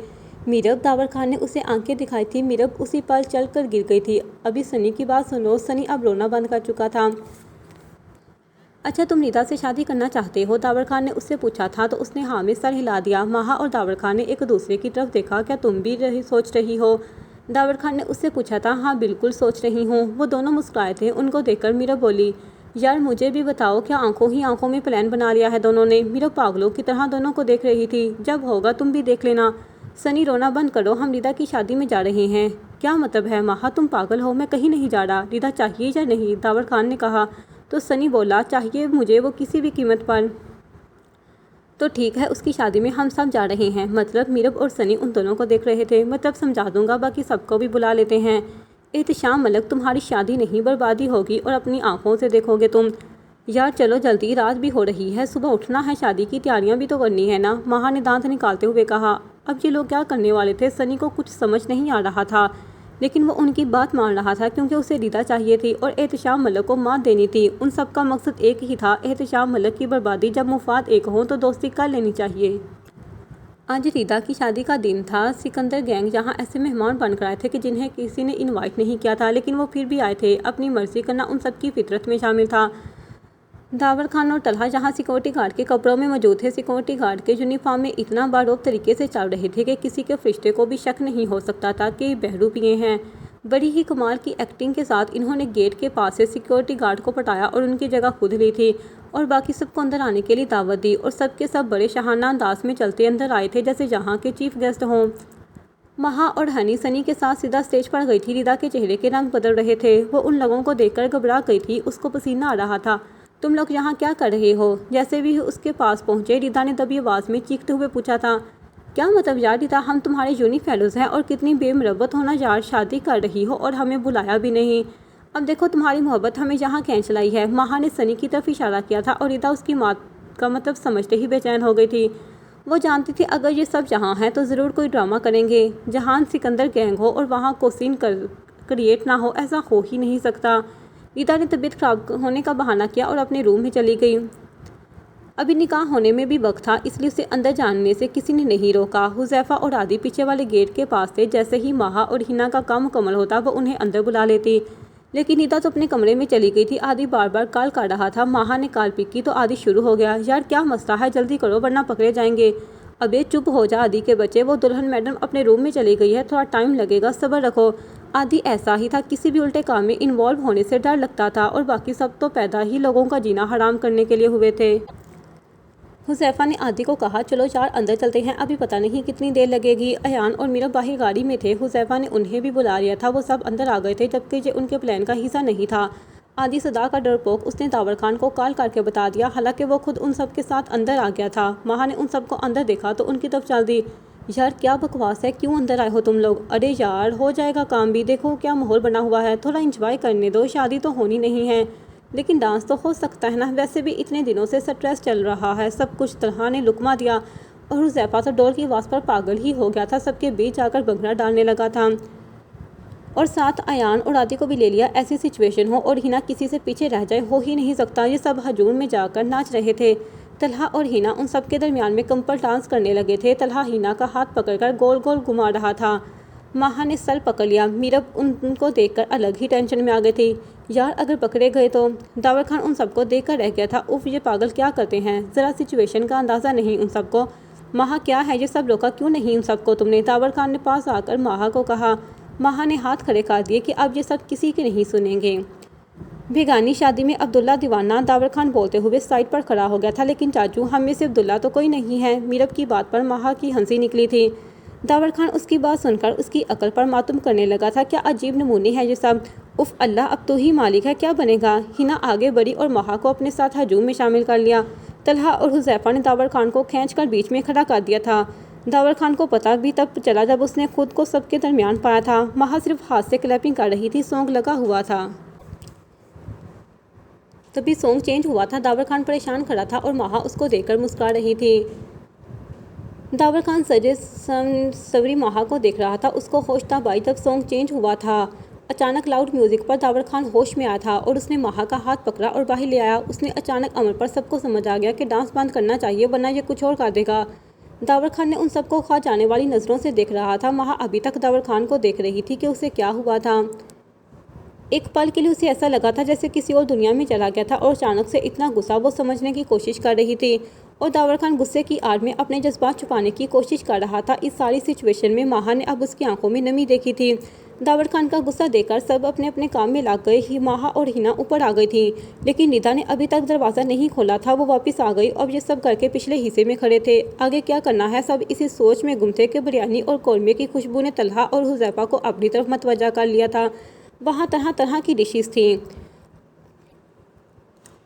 मीरब, दावर खान ने उसे आंखें दिखाई थी। मीरब उसी पल चल कर गिर गई थी। अभी सनी की बात सुनो। सनी अब रोना बंद कर चुका था। अच्छा तुम रिदा से शादी करना चाहते हो? दावर खान ने उससे पूछा था तो उसने हाँ में सर हिला दिया। महा और दावर खान ने एक दूसरे की तरफ देखा। क्या तुम भी सोच रही हो? दावर खान ने उससे पूछा था। हाँ बिल्कुल सोच रही हूँ। वो दोनों मुस्कुराए थे। उनको देखकर मीरा बोली, यार मुझे भी बताओ, क्या आंखों ही आंखों में प्लान बना लिया है दोनों ने? मीरा पागलों की तरह दोनों को देख रही थी। जब होगा तुम भी देख लेना। सनी रोना बंद करो, हम रिदा की शादी में जा रहे हैं। क्या मतलब है महा, तुम पागल हो? मैं कहीं नहीं जा रहा। रिदा चाहिए या नहीं? दावर खान ने कहा। तो सनी बोला, चाहिए मुझे, वो किसी भी कीमत पर। तो ठीक है, उसकी शादी में हम सब जा रहे हैं। मतलब मीरब और सनी उन दोनों को देख रहे थे। मतलब समझा दूंगा, बाकी सबको भी बुला लेते हैं। एहतिशाम मलिक, तुम्हारी शादी नहीं बर्बादी होगी और अपनी आंखों से देखोगे तुम। यार चलो जल्दी, रात भी हो रही है, सुबह उठना है, शादी की तैयारियां भी तो करनी है ना। महा ने दांत निकालते हुए कहा। अब ये लोग क्या करने वाले थे? सनी को कुछ समझ नहीं आ रहा था, लेकिन वो उनकी बात मान रहा था क्योंकि उसे रिदा चाहिए थी और एहतिशाम मलिक को मात देनी थी। उन सब का मकसद एक ही था, एहतिशाम मलिक की बर्बादी। जब मुफाद एक हो तो दोस्ती कर लेनी चाहिए। आज रिदा की शादी का दिन था। सिकंदर गैंग जहां ऐसे मेहमान बनकर आए थे कि जिन्हें किसी ने इनवाइट नहीं किया था, लेकिन वो फिर भी आए थे। अपनी मर्जी करना उन सब की फितरत में शामिल था। दावर खान और तलहा जहां सिक्योरिटी गार्ड के कपड़ों में मौजूद थे। सिक्योरिटी गार्ड के यूनिफॉर्म में इतना बारोब तरीके से चल रहे थे कि किसी के फरिश्ते को भी शक नहीं हो सकता था कि बहरूपिए हैं। बड़ी ही कमाल की एक्टिंग के साथ इन्होंने गेट के पास से सिक्योरिटी गार्ड को पटाया और उनकी जगह खुद ली थी और बाकी सबको अंदर आने के लिए दावत दी और सब के सब बड़े शाहाना अंदाज में चलते अंदर आए थे जैसे जहाँ के चीफ गेस्ट हों। महा और हनी सनी के साथ सीधा स्टेज पर गई थी। रिदा के चेहरे के रंग बदल रहे थे। वो उन लोगों को देखकर घबरा गई थी। उसको पसीना आ रहा था। तुम लोग यहाँ क्या कर रहे हो? जैसे भी उसके पास पहुँचे, रिदा ने दबी आवाज़ में चीखते हुए पूछा था। क्या मतलब यार रिदा, हम तुम्हारे यूनी फेलोज़ हैं और कितनी बेमरबत होना यार, शादी कर रही हो और हमें बुलाया भी नहीं। अब देखो तुम्हारी मोहब्बत हमें यहाँ खींच लाई है। महा ने सनी की तरफ इशारा किया था और रिदा उसकी बात का मतलब समझते ही बेचैन हो गई थी। वो जानती थी अगर ये सब यहाँ हैं तो ज़रूर कोई ड्रामा करेंगे। जहां सिकंदर गैंग हो और वहाँ को सीन क्रिएट ना हो, ऐसा हो ही नहीं सकता। रिदा ने तबीयत खराब होने का बहाना किया और अपने रूम में चली गई। अभी निकाह होने में भी वक्त था, इसलिए उसे अंदर जाने से किसी ने नहीं रोका। हुज़ैफा और आदि पीछे वाले गेट के पास थे। जैसे ही माहा और हिना का काम मुकम्मल होता वो उन्हें अंदर बुला लेती, लेकिन रिदा तो अपने कमरे में चली गई थी। आदि बार बार कॉल कर रहा था। माहा ने कॉल पिक की तो आदि शुरू हो गया। यार क्या मसला है, जल्दी करो वरना पकड़े जाएंगे। अबे चुप हो जा आदि के बच्चे, वो दुल्हन मैडम अपने रूम में चली गई है, थोड़ा टाइम लगेगा, सब्र रखो। आदि ऐसा ही था, किसी भी उल्टे काम में इन्वॉल्व होने से डर लगता था और बाकी सब तो पैदा ही लोगों का जीना हराम करने के लिए हुए थे। हुज़ैफा ने आदि को कहा, चलो यार अंदर चलते हैं, अभी पता नहीं कितनी देर लगेगी। अयान और मीरा बाहर गाड़ी में थे। हुज़ैफा ने उन्हें भी बुला लिया था। वो सब अंदर आ गए थे, जबकि ये उनके प्लान का हिस्सा नहीं था। आदि सदा का डरपोक, उसने दावर खान को कॉल करके बता दिया, हालांकि वो खुद उन सब के साथ अंदर आ गया था। महा ने उन सबको अंदर देखा तो उनकी तरफ चल दी। यार क्या बकवास है, क्यों अंदर आए हो तुम लोग? अरे यार हो जाएगा काम भी, देखो क्या माहौल बना हुआ है, थोड़ा इंजॉय करने दो, शादी तो होनी नहीं है लेकिन डांस तो हो सकता है ना। वैसे भी इतने दिनों से स्ट्रेस चल रहा है सब कुछ। तलहा ने लुकमा दिया और हुज़ैफा तो डोर की आवाज़ पर पागल ही हो गया था। सबके बीच जाकर भंगड़ा डालने लगा था और साथ अयान और आदि को भी ले लिया। ऐसी सिचुएशन हो और हिना किसी से पीछे रह जाए, हो ही नहीं सकता। ये सब हजूम में जाकर नाच रहे थे। तलहा और हिना उन सब के दरमियान में कंपल डांस करने लगे थे। तलहा हिना का हाथ पकड़कर गोल गोल घुमा रहा था। माहा ने सर पकड़ लिया। मीरब उनको देखकर अलग ही टेंशन में आ गई थी। यार अगर पकड़े गए तो? दावर खान उन सबको देखकर रह गया था। उफ, ये पागल क्या करते हैं, ज़रा सिचुएशन का अंदाज़ा नहीं उन सबको। माहा क्या है ये सब, रोका क्यों नहीं उन सबको तुमने? दावर खान ने पास आकर माहा को कहा। माहा ने हाथ खड़े कर दिए कि अब ये सब किसी के नहीं सुनेंगे। बेगानी शादी में अब्दुल्ला दीवाना, दावर खान बोलते हुए साइड पर खड़ा हो गया था। लेकिन चाचू, हम में से अब्दुल्ला तो कोई नहीं है। मीरब की बात पर माहा की हंसी निकली थी। दावर खान उसकी बात सुनकर उसकी अकल पर मातम करने लगा था। क्या अजीब नमूने हैं ये सब। उफ अल्लाह, अब तो ही मालिक है, क्या बनेगा। हिना आगे बढ़ी और माहा को अपने साथ हजूम में शामिल कर लिया। तलहा और हुज़ैफा ने दावर खान को खींचकर बीच में खड़ा कर दिया था। दावर खान को पता भी तब चला जब उसने खुद को सबके दरमियान पाया था। माहा सिर्फ हाथ से क्लैपिंग कर रही थी, सॉन्ग लगा हुआ था। तभी सॉन्ग चेंज हुआ था। दावर खान परेशान खड़ा था और माहा उसको देखकर मुस्कुरा रही थी। दावर खान सजे सवरी माहा को देख रहा था। उसको होश था भाई जब सॉन्ग चेंज हुआ था। अचानक लाउड म्यूज़िक पर दावर खान होश में आया था और उसने माहा का हाथ पकड़ा और बाहर ले आया। उसने अचानक अमर पर सबको समझ आ गया कि डांस बंद करना चाहिए वरना ये कुछ और कर देगा। दावर खान ने उन सबको खा जाने वाली नज़रों से देख रहा था। माहा अभी तक दावर खान को देख रही थी कि उसे क्या हुआ था। एक पल के लिए उसे ऐसा लगा था जैसे किसी और दुनिया में चला गया था और अचानक से इतना गुस्सा वो समझने की कोशिश कर रही थी और दावर खान गुस्से की आड़ में अपने जज्बात छुपाने की कोशिश कर रहा था। इस सारी सिचुएशन में माहा ने अब उसकी आंखों में नमी देखी थी। दावर खान का गुस्सा देखकर सब अपने अपने काम में लग गए ही। माहा और हिना ऊपर आ गई थी, लेकिन रिदा ने अभी तक दरवाज़ा नहीं खोला था। वो वापस आ गई। अब ये सब करके पिछले हिस्से में खड़े थे। आगे क्या करना है सब इसी सोच में गुम थे कि बिरयानी और कौरमे की खुशबू ने तलहा और हुज़ैफा को अपनी तरफ मतवजा कर लिया था। वहाँ तरह तरह की डिशेस थी।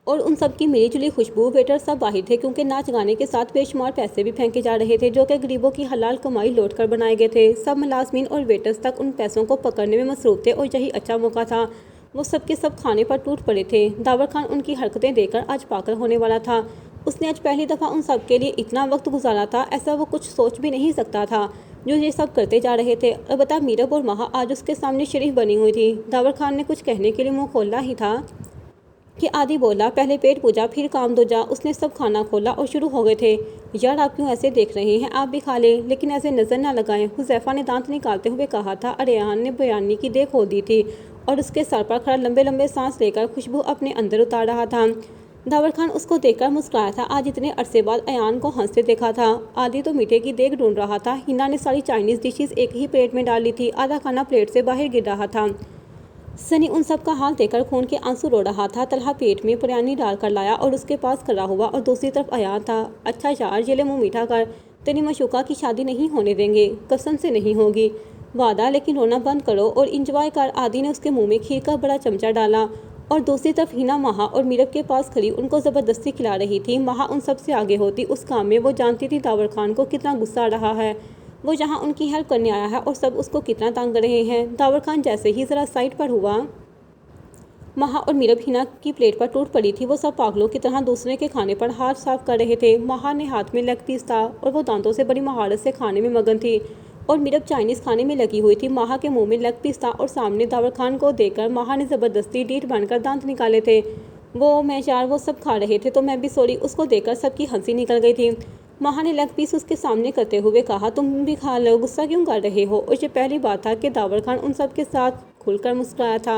और उन सब की मिली जुली खुशबू। वेटर सब बाहर थे क्योंकि नाच गाने के साथ बेशुमार पैसे भी फेंके जा रहे थे जो कि गरीबों की हलाल कमाई लौट कर बनाए गए थे। सब मुलाजमीन और वेटर्स तक उन पैसों को पकड़ने में मसरूफ थे और यही अच्छा मौका था। वो सब के सब खाने पर टूट पड़े थे। दावर खान उनकी हरकतें देखकर आज पागल होने वाला था। उसने आज पहली दफ़ा उन सब के लिए इतना वक्त गुजारा था, ऐसा वो कुछ सोच भी नहीं सकता था जो ये सब करते जा रहे थे। अलबत्ता मीरब और महा आज उसके सामने शरीफ बनी हुई थी। दावर खान ने कुछ कहने के लिए मुंह खोला ही था कि आदि बोला, पहले पेट पूजा फिर काम दो जा। उसने सब खाना खोला और शुरू हो गए थे। यार आप क्यों ऐसे देख रहे हैं, आप भी खा लें, लेकिन ऐसे नज़र ना लगाएं, हुज़ैफ़ा ने दांत निकालते हुए कहा था। अरेयान ने बयानी की देख खोल दी थी और उसके सर पर खड़ा लंबे लंबे सांस लेकर खुशबू अपने अंदर उतार रहा था। दावर खान उसको देखकर मुस्कुराया था। आज इतने अरसे बाद अयान को हंसते देखा था। आदि तो मीठे की देख ढूंढ रहा था। हिना ने सारी चाइनीज़ डिशेस एक ही प्लेट में डाल ली थी। आधा खाना प्लेट से बाहर गिर रहा था। सनी उन सब का हाल देखकर खून के आंसू रो रहा था। तलहा पेट में बिरयानी डाल कर लाया और उसके पास खड़ा हुआ और दूसरी तरफ अयान था। अच्छा यार ये ले मुँह मीठा कर, तेरी मशूका की शादी नहीं होने देंगे, कसम से नहीं होगी, वादा, लेकिन रोना बंद करो और इंजॉय कर। आदि ने उसके मुंह में खीर का बड़ा चमचा डाला और दूसरी तरफ हिना महा और मीरब के पास खड़ी उनको ज़बरदस्ती खिला रही थी। महा उन सब से आगे होती उस काम में। वो जानती थी दावर खान को कितना गुस्सा आ रहा है। वो यहाँ उनकी हेल्प करने आया है और सब उसको कितना तंग कर रहे हैं। दावर खान जैसे ही ज़रा साइड पर हुआ, महा और मीरब हिना की प्लेट पर टूट पड़ी थी। वो सब पागलों की तरह दूसरे के खाने पर हाथ साफ कर रहे थे। महा ने हाथ में लेग पीस था और वो दांतों से बड़ी महारत से खाने में मगन थी और मीरब चाइनीज़ खाने में लगी हुई थी। महा के मुंह में लेग पीस था और सामने दावर खान को देखकर महा ने ज़बरदस्ती डीठ बनकर दांत निकाले थे। वो सब खा रहे थे तो मैं भी सॉरी। उसको देखकर सबकी हंसी निकल गई थी। महा ने लेग पीस उसके सामने करते हुए कहा, तुम भी खा लो, गुस्सा क्यों कर रहे हो। और ये पहली बात था कि दावर खान उन सब के साथ खुलकर मुस्कुराया था।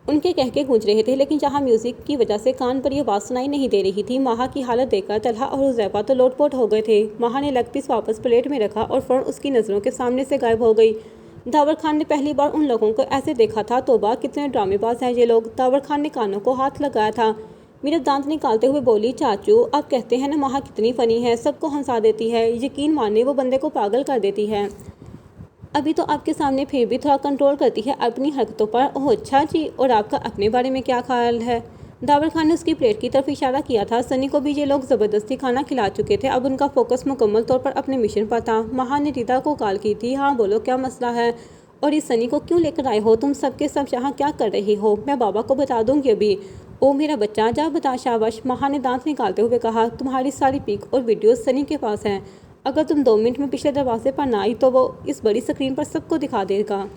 उनके कहके गूंज रहे थे, लेकिन जहाँ म्यूज़िक की वजह से कान पर यह आवाज़ सुनाई नहीं दे रही थी। महा की हालत देखकर तलहा और हुज़ैफ़ा तो लोटपोट हो गए थे। महा ने लेग पीस वापस प्लेट में रखा और फ़ौरन उसकी नज़रों के सामने से गायब हो गई। दावर खान ने पहली बार उन लोगों को ऐसे देखा था। तौबा, कितने ड्रामेबाज हैं ये लोग। दावर खान ने कानों को हाथ लगाया था। मीरब दांत निकालते हुए बोली, चाचू आप कहते हैं ना महा कितनी फ़नी है, सबको हंसा देती है, यकीन माने वो बंदे को पागल कर देती है। अभी तो आपके सामने फिर भी थोड़ा कंट्रोल करती है अपनी हरकतों पर। ओह अच्छा जी, और आपका अपने बारे में क्या ख्याल है। दावर खान ने उसकी प्लेट की तरफ इशारा किया था। सनी को भी ये लोग ज़बरदस्ती खाना खिला चुके थे। अब उनका फोकस मुकम्मल तौर पर अपने मिशन पर था। महा ने रीता को कॉल की थी। हाँ बोलो, क्या मसला है और इस सनी को क्यों लेकर आए हो तुम? सबके सब यहाँ क्या कर रहे हो? मैं बाबा को बता दूंगी अभी। ओ मेरा बच्चा, जा बता। शाबाश, महा ने दांत निकालते हुए कहा। तुम्हारी सारी पिक और वीडियो सनी के पास हैं। अगर तुम 2 मिनट में पिछले दरवाजे पर ना आई तो वो इस बड़ी स्क्रीन पर सबको दिखा देगा।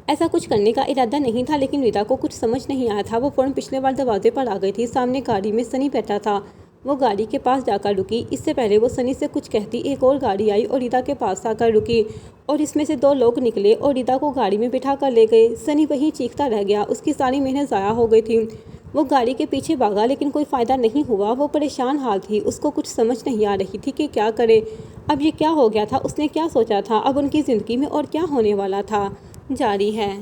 ऐसा कुछ करने का इरादा नहीं था, लेकिन रीता को कुछ समझ नहीं आया था। वो फ़ौरन पिछले बार दरवाजे पर आ गई थी। सामने गाड़ी में सनी बैठा था। वो गाड़ी के पास जाकर रुकी। इससे पहले वो सनी से कुछ कहती एक और गाड़ी आई और रीता के पास आकर रुकी और इसमें से 2 लोग निकले और रीता को गाड़ी में बिठा कर ले गए। सनी वहीं चीखता रह गया। उसकी सारी मेहनत ज़ाया हो गई थी। वो गाड़ी के पीछे भागा, लेकिन कोई फ़ायदा नहीं हुआ। वो परेशान हाल थी। उसको कुछ समझ नहीं आ रही थी कि क्या करे। अब ये क्या हो गया था, उसने क्या सोचा था, अब उनकी ज़िंदगी में और क्या होने वाला था। जारी है।